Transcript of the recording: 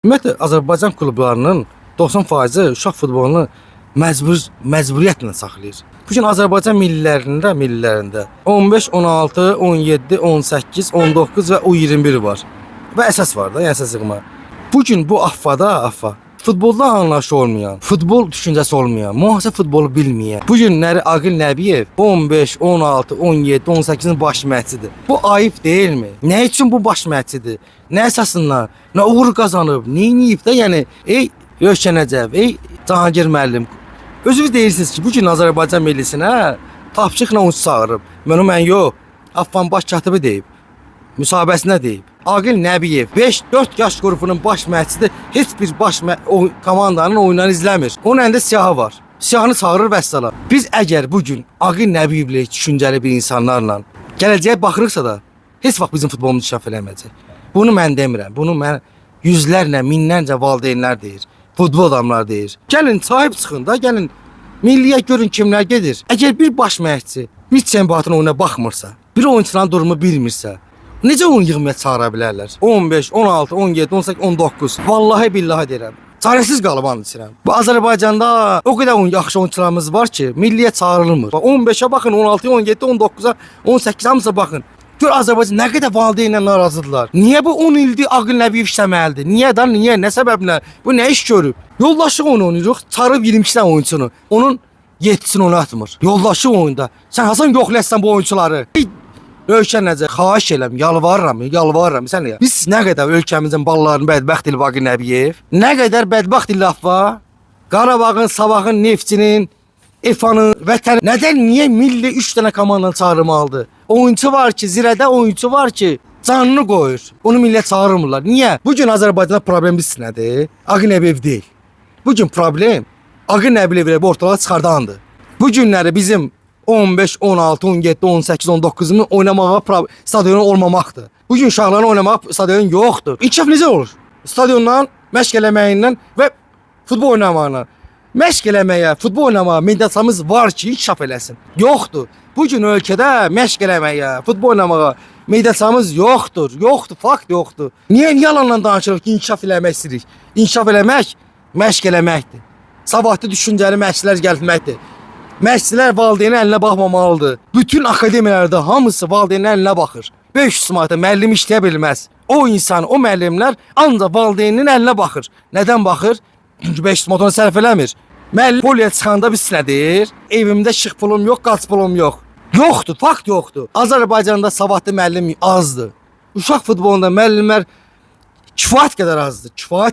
Ümumiyyətlə Azərbaycan klublarının 90% uşaq futbolunu məcburiyyətlə saxlayır. Bu gün Azərbaycan millilərində 15, 16, 17, 18, 19 və U21 var. Və əsas var da, yəni əsas yığma. Bu gün bu affa futbolda anlayışı olmayan, futbol düşüncəsi olmayan, mühasib futbolu bilməyən, bu günləri Aqil Nəbiyev 15, 16, 17, 18-in baş məşqçisidir. Bu ayıb deyilmi? Nə üçün bu baş məşqçisidir? Nə əsasından? Nə uğur qazanıb? Nə edib də? Yəni ey Rövşən Əcəb, ey Cahangir müəllim, özünüz deyirsiniz ki, bu gün Azərbaycan millisinə tapşırıqla oyunçu çağırıb. Mən yox, Affan baş katibi deyib. Müsahibəsinə deyib. Aqil Nəbiyev 5-4 yaş qrupunun baş məşqçisidir. Heç bir komandanın oyunlarını izləmir. Onun əlində siyahı var. Siyahını çağırır vəssalam. Biz əgər bu gün Aqil Nəbiyevlə düşüncəli bir insanlarla gələcəyə baxırıqsa da heç vaxt bizim futbolumuz inkişaf eləməyəcək. Bunu mən demirəm. Bunu mən yüzlərlə, minlərcə valideynlər deyir. Futbol adamlar deyir. Gəlin sahib çıxın da, gəlin milliyə görün kimlər gedir. Əgər bir baş məşqçi bir çempionatın oyuna baxmırsa, bir oyunçuların durumu bilmirsə, necə oyun yığmaya çağıra bilərlər? 15, 16, 17, 18, 19. Vallahi billahi deyirəm. Çarəsiz qalıb and içirəm. Bu Azərbaycanda o qədər yaxşı oyunçularımız var ki, milliyə çağırılmır. 15-ə baxın, 16-ya, 17-ə, 19-a, 18-ə hamısı baxın. Gör Azərbaycan nə qədər valideynlə narazıdırlar. Niyə bu 10 ildir Aqil Nəbiyev işləməlidir? Niyə da, niyə, nə səbəblə? Bu nə iş görüb? Yoldaşlıq oyunu oynayırıq, çağırıb 22 dənə oyunçunu. Onun 7-sini oynatmır. Yoldaşlıq oyunda. Sən hasan yoxlayırsan bu oyunçuları? Rövşən Əcəb, xahiş eləm, yalvarıram sən ya. Biz nə qədər ölkəmizin ballarını bədbəxt edib Aqil Nəbiyev, nə qədər bədbəxt edib var. Qarabağın, Sabahın, Neftçinin, EFA-nın, Vətən. Nədən niyə milli 3 dənə komandanı çağırmalıdır? Oyunçu var ki, zirədə oyunçu var ki, canını qoyur. Onu millət çağırmırlar. Niyə? Bu gün Azərbaycanda problem biz nədir? Aqil Nəbiyev deyil. Bu gün problem Aqil Nəbiyevləri ortalığa çıxardandır. Bu günləri bizim 15, 16, 17, 18, 19'unu oynamağa stadionun olmamaqdır. Bu gün uşaqların oynamağa stadion yoxdur. İnkişaf necə olur? Stadiondan, məşq eləməyindən və futbol oynamağına. Məşq eləməyə, futbol oynamağa mediasamız var ki, inkişaf eləsin. Yoxdur. Bu gün ölkədə məşq eləməyə, futbol oynamağa mediasamız yoxdur. Yoxdur, fakt yoxdur. Niyə yalanla danışırıq ki, inkişaf eləmək istəyirik? İnkişaf eləmək, məşq eləməkdir. Savadlı düşüncəli məşqçilər gəlməkdir. Məşqçilər valideynin əlinə baxmamalıdır. Bütün akademiyalarda hamısı valideynin əlinə baxır. 500 manata müəllim işləyə bilməz. O insan, o müəllimlər ancaq valideynin əlinə baxır. Nədən baxır? Çünki 500 manata sərf eləmir. Müəllim poliyə çıxanda biz nədir? Evimdə şıx pulum yox, qaç pulum yox. Yoxdur, fakt yoxdur. Azərbaycanda savadlı müəllim azdır. Uşaq futbolunda müəllimlər kifayət qədər azdır. Kifayət